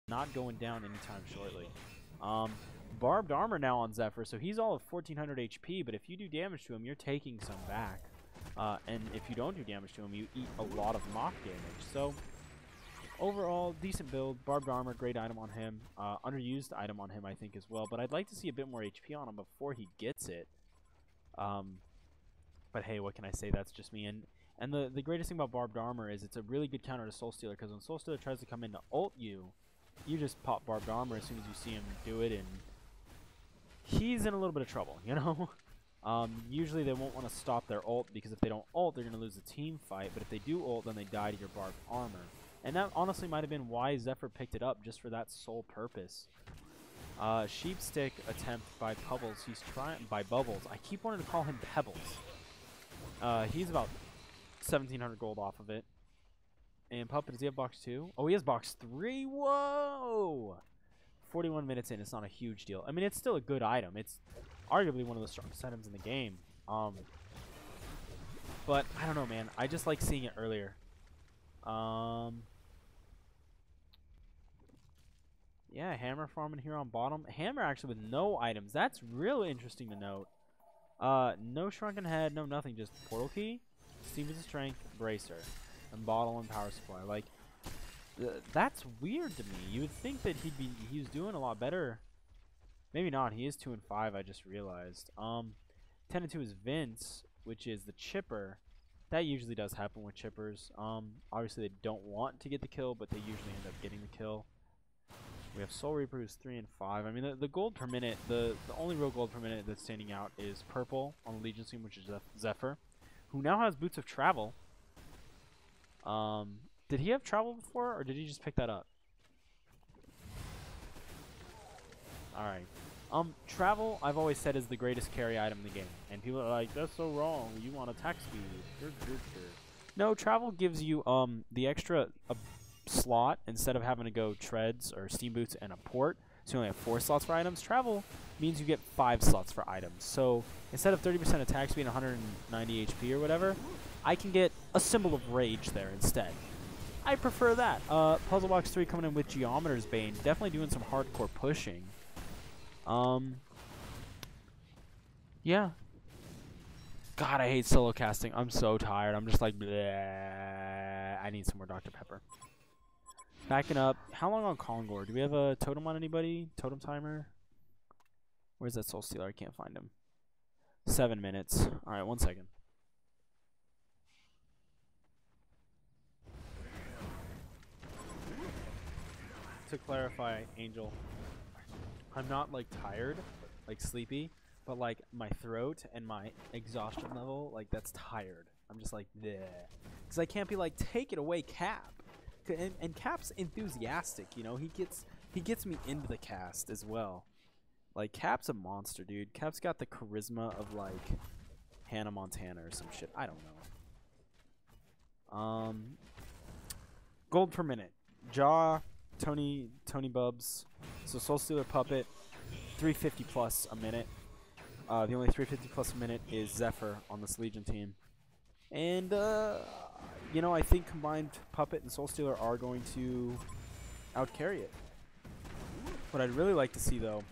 not going down anytime shortly. Barbed armor now on Zephyr, so he's all of 1400 HP, but if you do damage to him, you're taking some back. And if you don't do damage to him, you eat a lot of mock damage. So, overall, decent build. Barbed armor, great item on him. Underused item on him, I think, as well. But I'd like to see a bit more HP on him before he gets it. But hey, what can I say? That's just me. And the greatest thing about barbed armor is it's a really good counter to Soul Stealer, because when Soul Stealer tries to come in to ult you, you just pop barbed armor as soon as you see him do it, and he's in a little bit of trouble, you know? Usually they won't want to stop their ult, because if they don't ult, they're going to lose the team fight. But if they do ult, then they die to your barbed armor. And that honestly might have been why Zephyr picked it up, just for that sole purpose. Sheep stick attempt by Bubbles. He's trying by Bubbles. I keep wanting to call him Pebbles. He's about 1,700 gold off of it. And Puppet, does he have box 2? Oh, he has box 3. Whoa! 41 minutes in, it's not a huge deal. I mean, it's still a good item. It's arguably one of the strongest items in the game. But I don't know, man. I just like seeing it earlier. Yeah, Hammer farming here on bottom. Hammer actually with no items. That's really interesting to note. No Shrunken Head, no nothing. Just Portal Key, Steven's Strength, Bracer, and Bottle and Power Supply. Like, that's weird to me. You would think that he was doing a lot better. Maybe not. He is 2 and 5. I just realized. 10 and 2 is Vince, which is the chipper. That usually does happen with chippers. Obviously they don't want to get the kill, but they usually end up getting the kill. We have Soul Reaper, who's 3 and 5. I mean, the gold per minute, the only real gold per minute that's standing out is Purple on the Legion team, which is Zephyr, who now has Boots of Travel. Did he have Travel before, or did he just pick that up? Alright. Travel, I've always said, is the greatest carry item in the game. And people are like, that's so wrong. You want attack speed. No, Travel gives you the extra slot instead of having to go treads or steam boots and a port. So you only have 4 slots for items. Travel means you get 5 slots for items. So instead of 30% attack speed and 190 HP or whatever, I can get a Symbol of Rage there instead. I prefer that. Puzzle Box 3 coming in with Geometer's Bane. Definitely doing some hardcore pushing. Yeah. God, I hate solo casting. I'm so tired. I'm just like, bleh. I need some more Dr. Pepper. Backing up. How long on Kongor? Do we have a totem on anybody? Totem timer? Where's that Soul Stealer? I can't find him. 7 minutes. Alright, 1 second. To clarify, Angel, I'm not like tired, like sleepy, but like my throat and my exhaustion level, like that's tired. I'm just like, bleh. Because I can't be like, take it away, Cap. And Cap's enthusiastic, you know. He gets me into the cast as well. Like, Cap's a monster, dude. Cap's got the charisma of like Hannah Montana or some shit. I don't know. Gold per minute. Jaw, Tony Bubs. So Soul Stealer Puppet, 350 plus a minute. The only 350 plus a minute is Zephyr on this Legion team. And you know, I think combined Puppet and Soul Stealer are going to outcarry it. What I'd really like to see, though,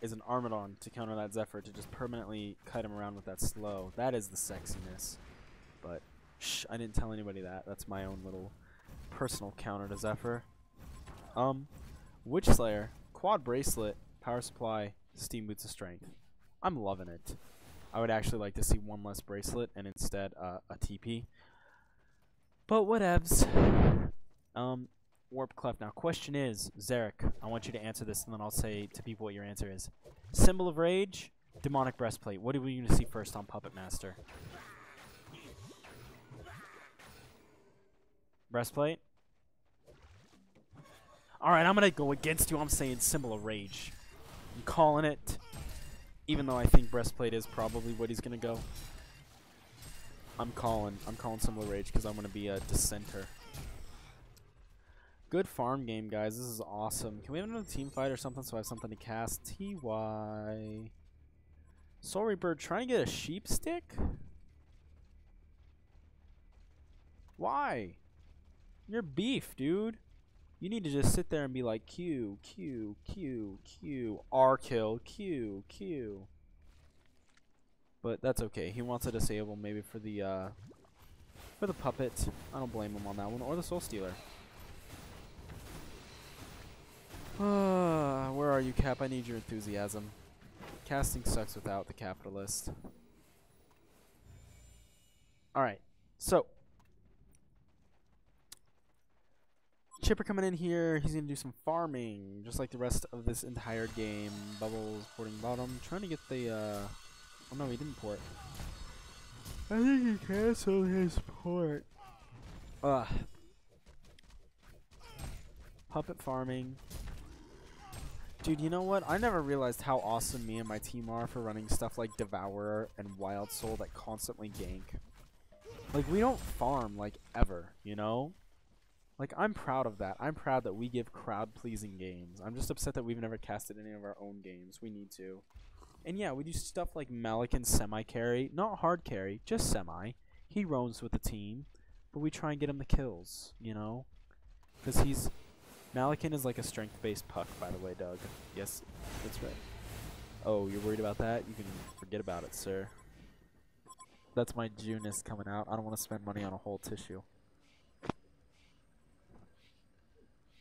is an Armadon to counter that Zephyr, to just permanently cut him around with that slow. That is the sexiness. But, shh, I didn't tell anybody that. That's my own little personal counter to Zephyr. Witch Slayer, Quad Bracelet, Power Supply, Steam Boots of Strength. I'm loving it. I would actually like to see 1 less bracelet and instead a TP. But whatevs. Warp Clef. Now, question is, Zarek, I want you to answer this, and then I'll say to people what your answer is. Symbol of Rage, Demonic Breastplate. What are we going to see first on Puppet Master? Breastplate? Alright, I'm going to go against you. I'm saying Symbol of Rage. I'm calling it. Even though I think Breastplate is probably what he's going to go. I'm calling Symbol of Rage because I'm going to be a dissenter. Good farm game, guys. This is awesome. Can we have another team fight or something so I have something to cast? TY. Soul Reaper trying to get a sheep stick? Why? You're beef, dude. You need to just sit there and be like Q, Q, Q, Q, R kill, Q, Q. But that's okay. He wants to disable maybe for the puppet. I don't blame him on that one. Or the Soul Stealer. Where are you, Cap? I need your enthusiasm. Casting sucks without the capitalist. Alright, so Chipper coming in here. He's going to do some farming, just like the rest of this entire game. Bubbles porting bottom. Trying to get the, oh no, he didn't port. I think he canceled his port. Puppet farming. Dude, you know what? I never realized how awesome me and my team are for running stuff like Devourer and Wild Soul that constantly gank. Like, we don't farm, like, ever, you know? Like, I'm proud of that. I'm proud that we give crowd-pleasing games. I'm just upset that we've never casted any of our own games. We need to. And yeah, we do stuff like Malikan semi-carry. Not hard carry, just semi. He roams with the team, but we try and get him the kills, you know? Because he's... Malikan is like a strength-based puck, by the way, Doug. Yes, that's right. Oh, you're worried about that? You can forget about it, sir. That's my Junus coming out. I don't want to spend money on a whole tissue.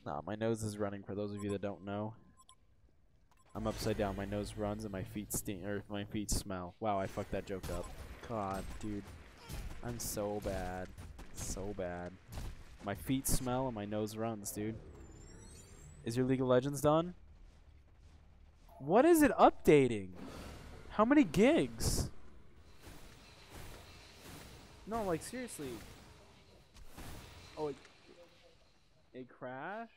Nah, my nose is running, for those of you that don't know. I'm upside down. My nose runs and my feet my feet smell. Wow, I fucked that joke up. God, dude. I'm so bad. So bad. My feet smell and my nose runs, dude. Is your League of Legends done? What is it updating? How many gigs? No, like, seriously. Oh, it crashed?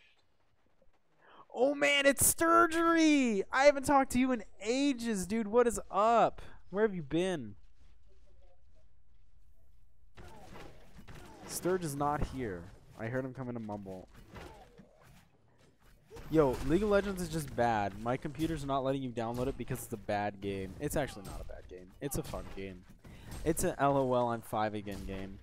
Oh, man, it's Sturgery! I haven't talked to you in ages, dude. What is up? Where have you been? Sturge is not here. I heard him coming to mumble. Yo, League of Legends is just bad. My computer's not letting you download it because it's a bad game. It's actually not a bad game. It's a fun game. It's an LOL I'm 5 again game.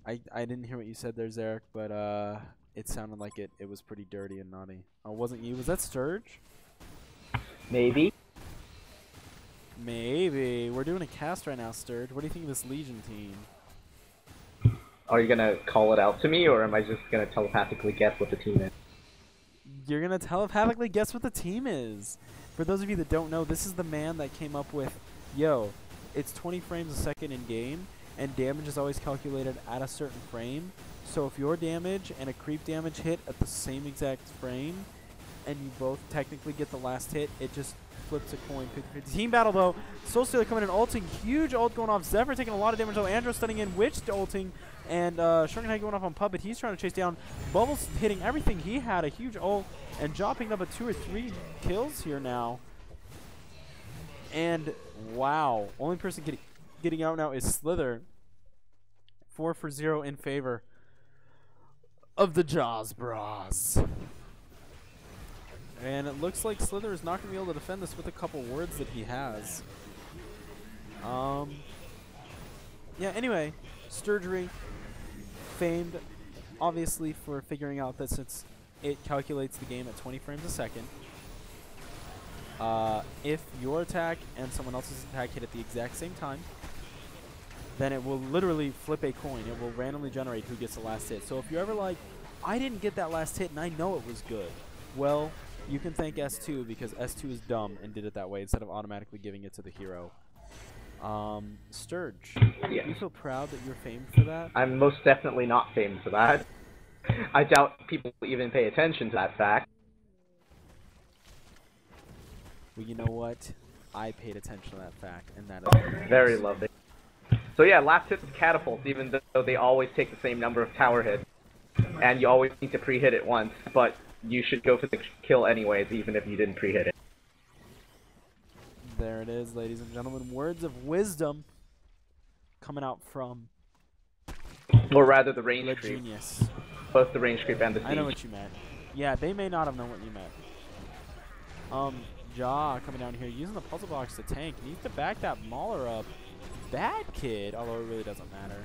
I didn't hear what you said there, Zarek, but it sounded like it was pretty dirty and naughty. Oh, wasn't you? Was that Sturge? Maybe. Maybe. We're doing a cast right now, Sturge. What do you think of this Legion team? Are you gonna call it out to me, or am I just gonna telepathically guess what the team is? You're gonna telepathically guess what the team is. For those of you that don't know, this is the man that came up with, yo, it's 20 frames a second in game, and damage is always calculated at a certain frame. So if your damage and a creep damage hit at the same exact frame, and you both technically get the last hit, it just flips a coin. 50-50. Team battle though. Soul Stealer coming in ulting. Huge ult going off. Zephyr taking a lot of damage though. Andro stunning in. Witch ulting. And Shrunken Head going off on Puppet. He's trying to chase down. Bubbles hitting everything he had. A huge ult. And Jaw picking up a 2 or 3 kills here now. And wow. Only person getting out now is Slither. 4 for 0 in favor of the Jaws Bras. And it looks like Slither is not going to be able to defend this with a couple words that he has. Yeah, anyway, Sturgery, famed, obviously, for figuring out that since it calculates the game at 20 frames a second, if your attack and someone else's attack hit at the exact same time, then it will literally flip a coin. It will randomly generate who gets the last hit. So if you're ever like, I didn't get that last hit and I know it was good, well, you can thank S2 because S2 is dumb and did it that way instead of automatically giving it to the hero. Sturge, yeah. Do you feel proud that you're famed for that? I'm most definitely not famed for that. I doubt people even pay attention to that fact. Well, you know what? I paid attention to that fact, and that is very lovely. So yeah, last hit is catapults, even though they always take the same number of tower hits. And you always need to pre-hit it once, but you should go for the kill anyways, even if you didn't pre-hit it. There it is, ladies and gentlemen. Words of wisdom coming out from... Or rather, the range creep. Genius. Both the range creep and the siege. I know what you meant. Yeah, they may not have known what you meant. Jaw coming down here, using the puzzle box to tank. Needs to back that Mauler up. Bad kid, although it really doesn't matter.